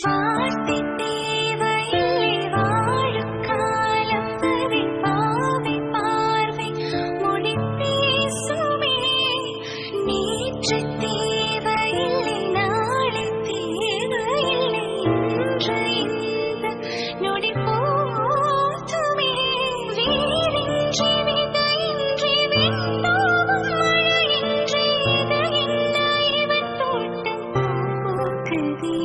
வார்த்தை தேவையில்லை வாழும் காலம் வரை பாவை பார்வை மொழி பேசுமே. நேற்று தேவையில்லை நாளை தேவையில்லை இன்று இந்த நொடி போதுமே. வேரின்றி விதையின்றி விண்ணோவும் மழையின்றி இது என்ன இவன் தோட்டம் பூக்குதே.